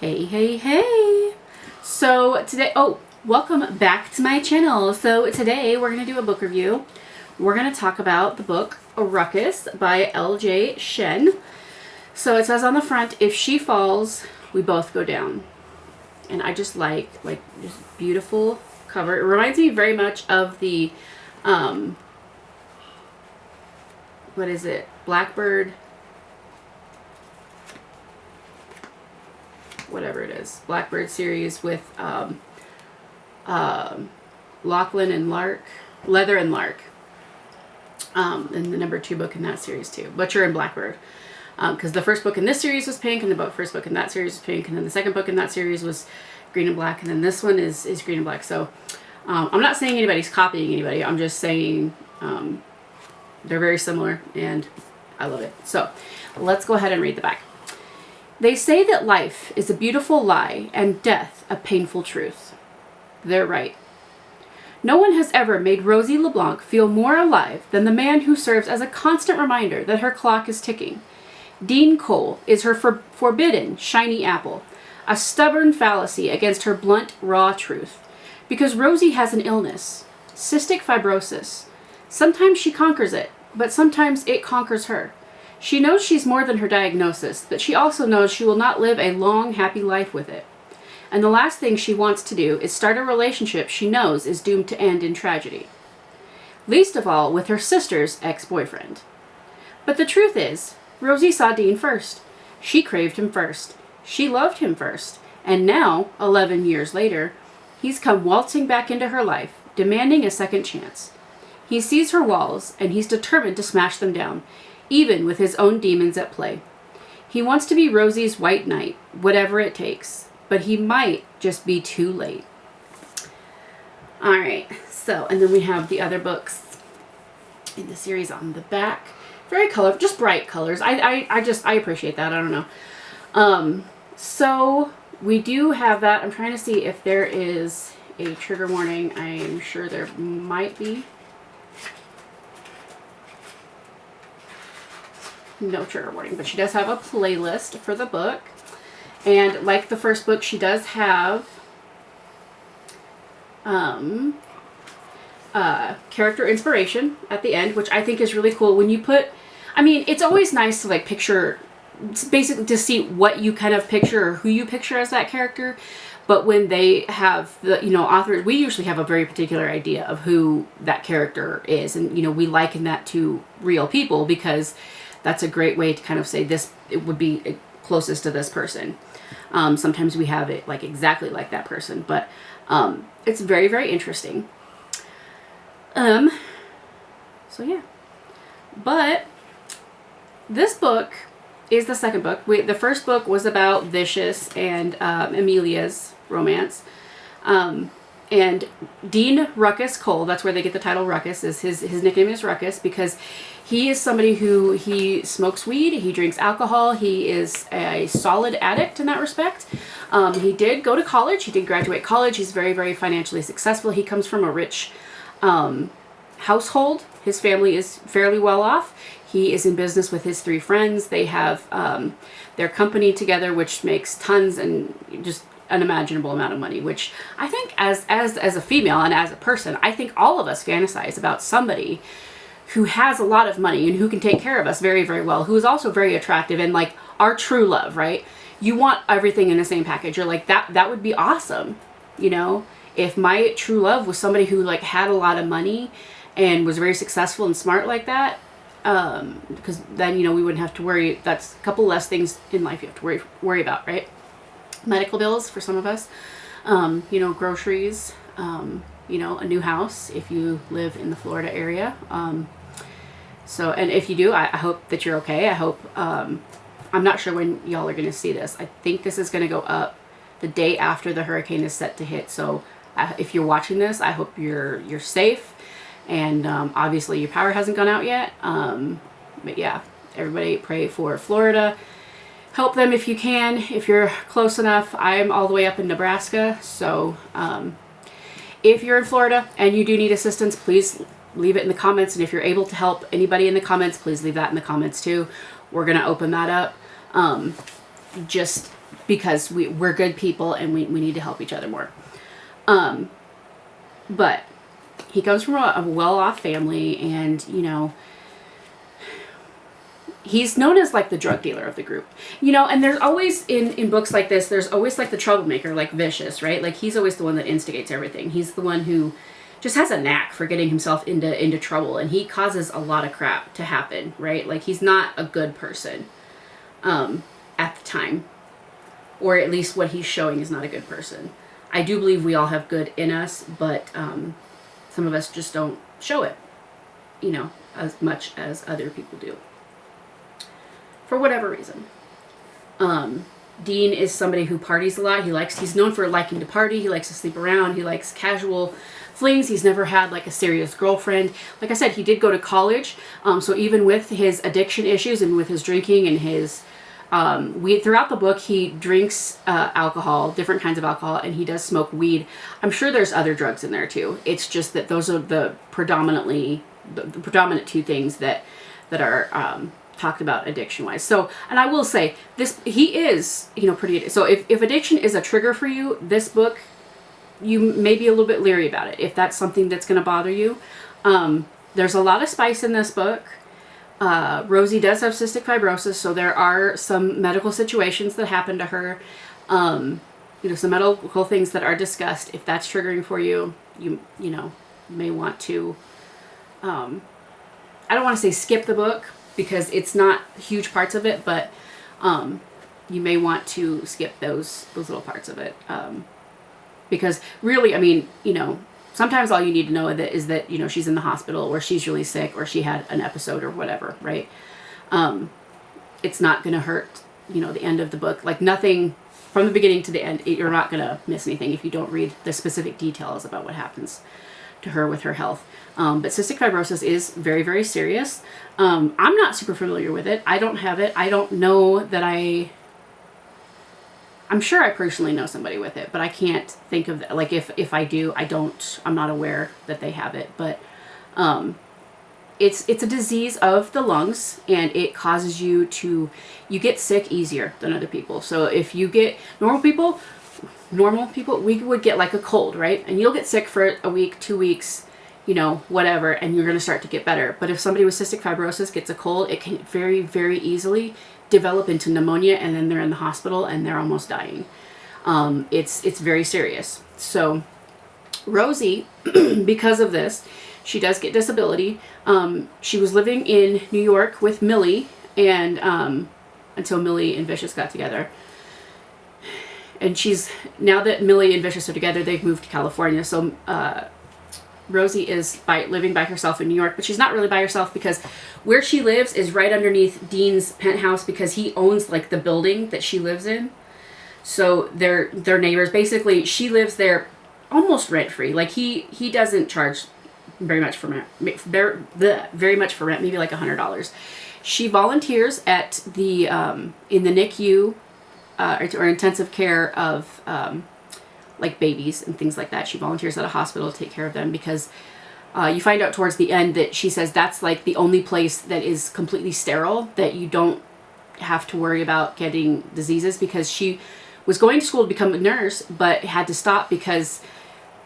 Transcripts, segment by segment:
Hey, hey, hey! So today, welcome back to my channel. So today we're going to do a book review. We're going to talk about the book Ruckus by LJ Shen. So it says on the front, if she falls, we both go down. And I just like just beautiful cover. It reminds me very much of the, what is it? Blackbird, whatever it is, Blackbird series with Lachlan and Lark, Leather and Lark, and the #2 book in that series too, Butcher and Blackbird, because the first book in this series was pink, and the first book in that series was pink, and then the second book in that series was green and black, and then this one is green and black. So I'm not saying anybody's copying anybody, I'm just saying they're very similar, and I love it. So let's go ahead and read the back. They say that life is a beautiful lie and death a painful truth. They're right. No one has ever made Rosie LeBlanc feel more alive than the man who serves as a constant reminder that her clock is ticking. Dean Cole is her forbidden shiny apple, a stubborn fallacy against her blunt, raw truth. Because Rosie has an illness, cystic fibrosis. Sometimes she conquers it, but sometimes it conquers her. She knows she's more than her diagnosis, but she also knows she will not live a long, happy life with it. And the last thing she wants to do is start a relationship she knows is doomed to end in tragedy. Least of all with her sister's ex-boyfriend. But the truth is, Rosie saw Dean first. She craved him first. She loved him first. And now, 11 years later, he's come waltzing back into her life, demanding a second chance. He sees her walls, and he's determined to smash them down, even with his own demons at play. He wants to be Rosie's white knight, whatever it takes, but he might just be too late. Alright, so, and then we have the other books in the series on the back. Very colorful, just bright colors. I appreciate that, I don't know. So, we do have that. I'm trying to see if there is a trigger warning. I'm sure there might be. No trigger warning, but she does have a playlist for the book, and like the first book, she does have character inspiration at the end, which I think is really cool. When you put, I mean, it's always nice to like picture, basically to see what you kind of picture or who you picture as that character, but when they have the, you know, authors, we usually have a very particular idea of who that character is, and, you know, we liken that to real people because that's a great way to kind of say this, it would be closest to this person. Sometimes we have it like exactly like that person, but it's very, very interesting. So yeah, but this book is the second book. The first book was about Vicious and Amelia's romance. And Dean Ruckus Cole, that's where they get the title Ruckus, is his nickname is Ruckus because he is somebody who, he smokes weed, he drinks alcohol, he is a solid addict in that respect. He did go to college, he did graduate college, he's very, very financially successful. He comes from a rich household. His family is fairly well off. He is in business with his 3 friends. They have their company together, which makes tons and just unimaginable amount of money, which I think as a female and as a person, I think all of us fantasize about somebody who has a lot of money and who can take care of us very, very well, who is also very attractive and like our true love, right? You want everything in the same package. You're like, that would be awesome. You know, if my true love was somebody who like had a lot of money and was very successful and smart like that, because then, you know, we wouldn't have to worry. That's a couple less things in life you have to worry about, right? Medical bills for some of us, you know, groceries, you know, a new house if you live in the Florida area. So, and if you do, I hope that you're okay. I hope, I'm not sure when y'all are going to see this. I think this is going to go up the day after the hurricane is set to hit. So if you're watching this, I hope you're safe. And obviously your power hasn't gone out yet. But yeah, everybody pray for Florida. Help them if you can, if you're close enough. I'm all the way up in Nebraska, so if you're in Florida and you do need assistance, please leave it in the comments. And if you're able to help anybody in the comments, please leave that in the comments too. We're going to open that up. Just because we're good people and we need to help each other more. But he comes from a well-off family, and, you know, he's known as like the drug dealer of the group, you know, and there's always in books like this, there's always like the troublemaker, like Vicious, right? Like he's always the one that instigates everything. He's the one who just has a knack for getting himself into trouble, and he causes a lot of crap to happen, right? Like he's not a good person at the time, or at least what he's showing is not a good person. I do believe we all have good in us, but some of us just don't show it, you know, as much as other people do, for whatever reason. Dean is somebody who parties a lot. He's known for liking to party. He likes to sleep around. He likes casual flings. He's never had like a serious girlfriend. Like I said, he did go to college. So even with his addiction issues and with his drinking and his weed, throughout the book, he drinks alcohol, different kinds of alcohol, and he does smoke weed. I'm sure there's other drugs in there too. It's just that those are the predominant two things that are talked about addiction wise. So, and I will say this, he is, you know, pretty, so if addiction is a trigger for you, this book, you may be a little bit leery about it. If that's something that's going to bother you. There's a lot of spice in this book. Rosie does have cystic fibrosis, so there are some medical situations that happen to her. You know, some medical things that are discussed. If that's triggering for you, you know, may want to, I don't want to say skip the book, because it's not huge parts of it, but you may want to skip those little parts of it. Because really, I mean, you know, sometimes all you need to know is that, you know, she's in the hospital, or she's really sick, or she had an episode or whatever, right? It's not going to hurt, you know, the end of the book. Like nothing from the beginning to the end, you're not going to miss anything if you don't read the specific details about what happens to her with her health. But cystic fibrosis is very, very serious. I'm not super familiar with it. I don't have it. I don't know that I'm sure I personally know somebody with it, but I can't think of that. Like if I do, I'm not aware that they have it, but it's a disease of the lungs, and it causes you get sick easier than other people. So if you get normal people, we would get like a cold, right? And you'll get sick for a week, 2 weeks, you know, whatever, and you're going to start to get better. But if somebody with cystic fibrosis gets a cold, it can very, very easily develop into pneumonia, and then they're in the hospital and they're almost dying. It's very serious. So Rosie, because of this, she does get disability. She was living in New York with Millie, and until Millie and Vicious got together. And now that Millie and Vicious are together, they've moved to California. So Rosie is living by herself in New York, but she's not really by herself, because where she lives is right underneath Dean's penthouse, because he owns like the building that she lives in. So they're neighbors. Basically, she lives there almost rent free. Like he doesn't charge very much for rent, maybe like $100. She volunteers at the in the NICU or intensive care of like babies and things like that. She volunteers at a hospital to take care of them, because you find out towards the end that she says that's like the only place that is completely sterile, that you don't have to worry about getting diseases, because she was going to school to become a nurse, but had to stop because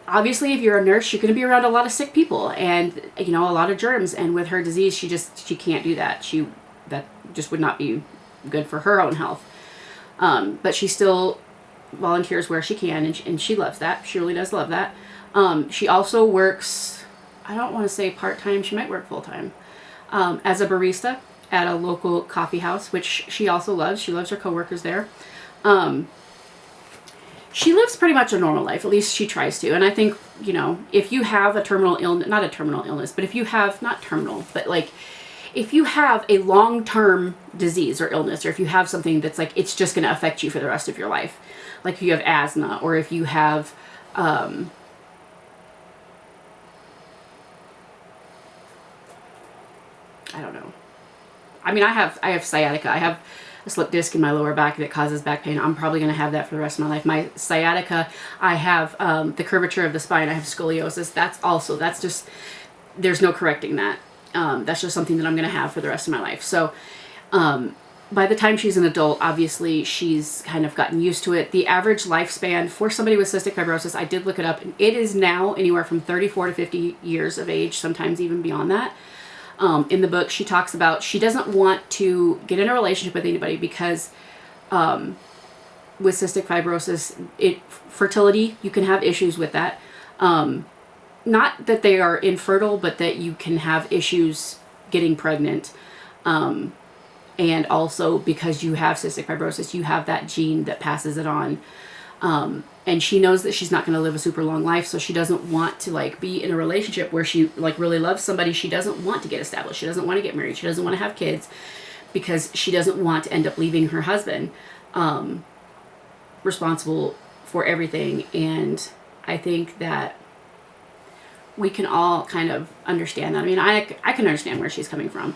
obviously if you're a nurse, you're going to be around a lot of sick people and, you know, a lot of germs. And with her disease, she can't do that. That just would not be good for her own health. But she still volunteers where she can, and she loves that. She really does love that. She also works, I don't want to say part-time, she might work full-time, as a barista at a local coffee house, which she also loves. She loves her coworkers there. She lives pretty much a normal life, at least she tries to. And I think, you know, if you have a terminal illness, not a terminal illness, but if you have, not terminal, but like, if you have a long-term disease or illness, or if you have something that's like, it's just going to affect you for the rest of your life, like if you have asthma, or if you have, I don't know. I mean, I have sciatica. I have a slip disc in my lower back that causes back pain. I'm probably going to have that for the rest of my life. My sciatica, I have the curvature of the spine. I have scoliosis. That's just, there's no correcting that. That's just something that I'm going to have for the rest of my life. So by the time she's an adult, obviously she's kind of gotten used to it. The average lifespan for somebody with cystic fibrosis, I did look it up, and it is now anywhere from 34 to 50 years of age, sometimes even beyond that. In the book, she talks about she doesn't want to get in a relationship with anybody because with cystic fibrosis, fertility, you can have issues with that. Not that they are infertile, but that you can have issues getting pregnant. And also because you have cystic fibrosis, you have that gene that passes it on. And she knows that she's not going to live a super long life, so she doesn't want to like be in a relationship where she like really loves somebody. She doesn't want to get established. She doesn't want to get married. She doesn't want to have kids because she doesn't want to end up leaving her husband responsible for everything. And I think that we can all kind of understand that. I mean, I can understand where she's coming from.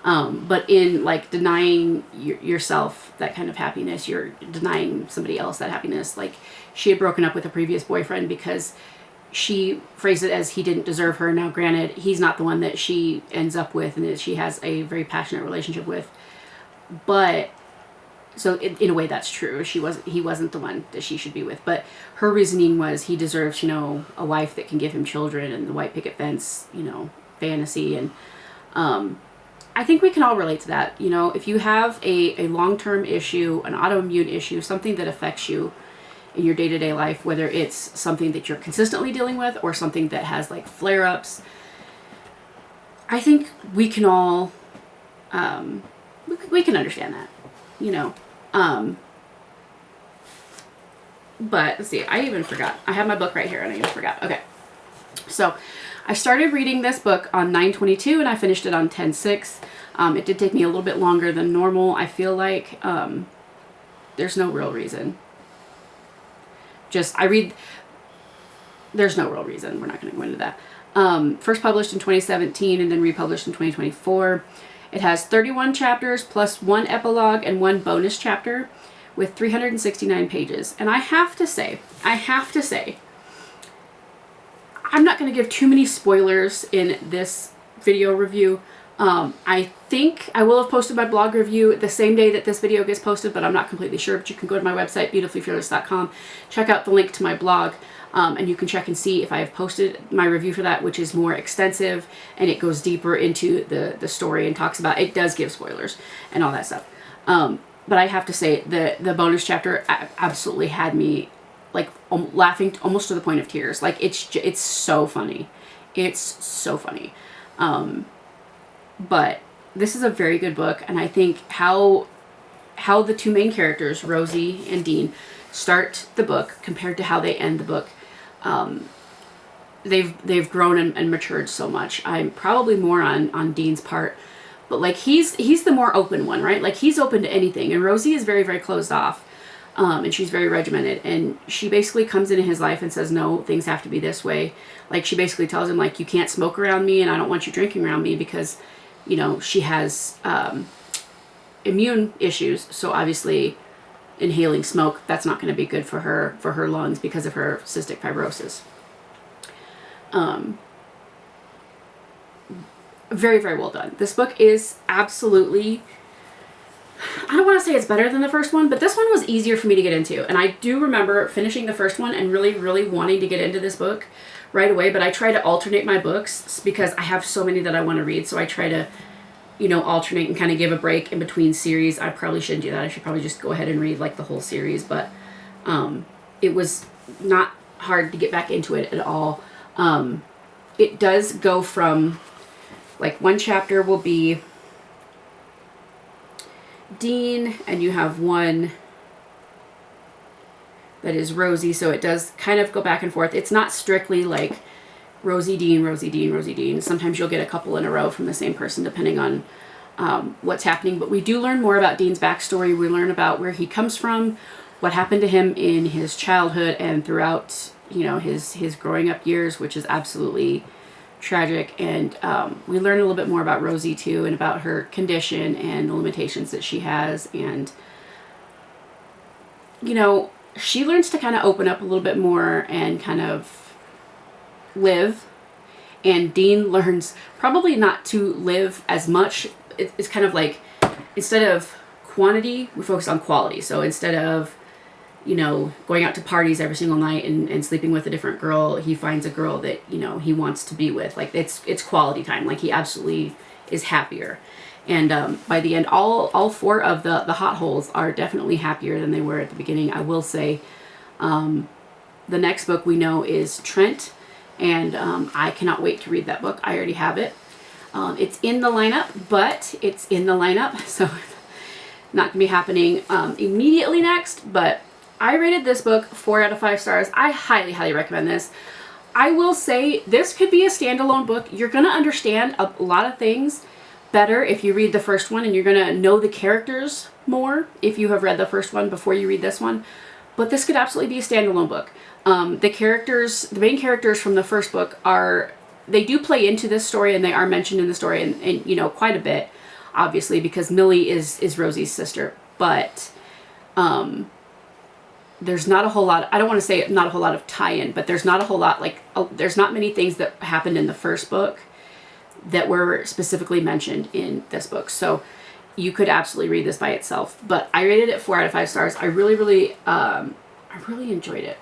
But in like denying yourself that kind of happiness, you're denying somebody else that happiness. Like she had broken up with a previous boyfriend because she phrased it as he didn't deserve her. Now, granted, he's not the one that she ends up with and that she has a very passionate relationship with. But so in a way that's true. He wasn't the one that she should be with. But her reasoning was he deserves, you know, a wife that can give him children and the white picket fence, you know, fantasy. And, I think we can all relate to that. You know, if you have a long-term issue, an autoimmune issue, something that affects you in your day-to-day life, whether it's something that you're consistently dealing with or something that has like flare-ups, I think we can all, we can understand that, you know. But let's see, I even forgot. I have my book right here and I even forgot. Okay. So I started reading this book on 9/22 and I finished it on 10/6. It did take me a little bit longer than normal. I feel like there's no real reason. There's no real reason. We're not going to go into that. First published in 2017 and then republished in 2024. It has 31 chapters plus one epilogue and one bonus chapter with 369 pages. And I have to say, I'm not going to give too many spoilers in this video review. I think I will have posted my blog review the same day that this video gets posted, but I'm not completely sure. But you can go to my website, beautifullyfearless.com, check out the link to my blog, and you can check and see if I have posted my review for that, which is more extensive, and it goes deeper into the story and talks about, it does give spoilers and all that stuff. But I have to say, the bonus chapter absolutely had me like laughing almost to the point of tears. Like it's so funny. It's so funny. But this is a very good book, and I think how the two main characters, Rosie and Dean, start the book compared to how they end the book, they've grown and matured so much. I'm probably more on Dean's part, but like he's the more open one, right? Like he's open to anything, and Rosie is very, very closed off. And she's very regimented, and she basically comes into his life and says, no, things have to be this way. Like she basically tells him, like, you can't smoke around me and I don't want you drinking around me because, you know, she has immune issues. So obviously inhaling smoke, that's not going to be good for her lungs because of her cystic fibrosis. Very, very well done. This book is absolutely, I don't want to say it's better than the first one, but this one was easier for me to get into. And I do remember finishing the first one and really, really wanting to get into this book right away. But I try to alternate my books because I have so many that I want to read. So I try to, you know, alternate and kind of give a break in between series. I probably shouldn't do that. I should probably just go ahead and read like the whole series. But it was not hard to get back into it at all. It does go from, like, one chapter will be Dean, and you have one that is Rosie, so it does kind of go back and forth. It's not strictly like Rosie, Dean, Rosie, Dean, Rosie, Dean. Sometimes you'll get a couple in a row from the same person depending on what's happening, but we do learn more about Dean's backstory. We learn about where he comes from, what happened to him in his childhood and throughout, you know, his growing up years, which is absolutely tragic. And we learn a little bit more about Rosie too, and about her condition and the limitations that she has. And, you know, she learns to kind of open up a little bit more and kind of live. And Dean learns probably not to live as much. It's kind of like, instead of quantity, we focus on quality. So instead of, you know, going out to parties every single night and sleeping with a different girl, he finds a girl that, you know, he wants to be with. Like, it's quality time. Like, he absolutely is happier. And by the end, all 4 of the hot holes are definitely happier than they were at the beginning. I will say, the next book we know is Trent, and I cannot wait to read that book. I already have it. It's in the lineup, but it's in the lineup, so not gonna be happening immediately next, but I rated this book 4 out of 5 stars. I highly, highly recommend this. I will say this could be a standalone book. You're gonna understand a lot of things better if you read the first one, and you're gonna know the characters more if you have read the first one before you read this one. But this could absolutely be a standalone book. The main characters from the first book they do play into this story, and they are mentioned in the story, and you know, quite a bit, obviously, because Millie is Rosie's sister. But there's not a whole lot, I don't want to say not a whole lot of tie-in, but there's not a whole lot, like, there's not many things that happened in the first book that were specifically mentioned in this book. So you could absolutely read this by itself. But I rated it 4 out of 5 stars. I really, really, I really enjoyed it.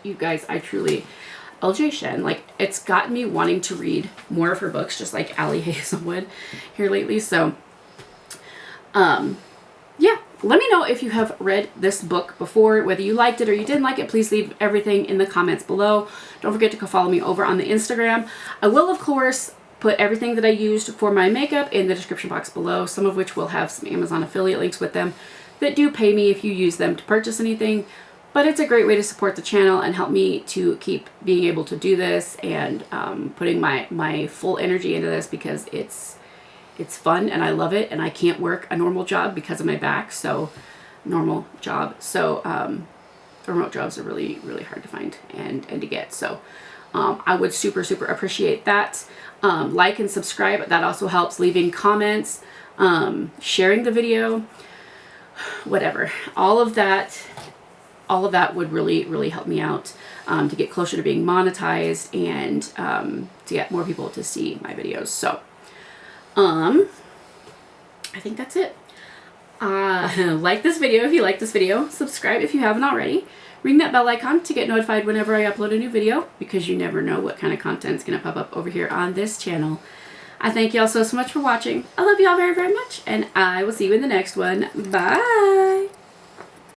You guys, I truly, LJ Shen, like, it's gotten me wanting to read more of her books, just like Allie Hazelwood here lately. So, yeah, let me know if you have read this book before, whether you liked it or you didn't like it. Please leave everything in the comments below. Don't forget to go follow me over on the Instagram. I will, of course, put everything that I used for my makeup in the description box below, some of which will have some Amazon affiliate links with them that do pay me if you use them to purchase anything. But it's a great way to support the channel and help me to keep being able to do this and putting my full energy into this, because it's fun and I love it, and I can't work a normal job because of my back. So remote jobs are really, really hard to find and to get. So I would super, super appreciate that. Like and subscribe. That also helps. Leaving comments, sharing the video, whatever. All of that would really, really help me out to get closer to being monetized and to get more people to see my videos. So I think that's it. Like this video if you like this video. Subscribe if you haven't already. Ring that bell icon to get notified whenever I upload a new video, because you never know what kind of content is going to pop up over here on this channel. I thank you all so much for watching. I love you all very, very much, and I will see you in the next one. Bye!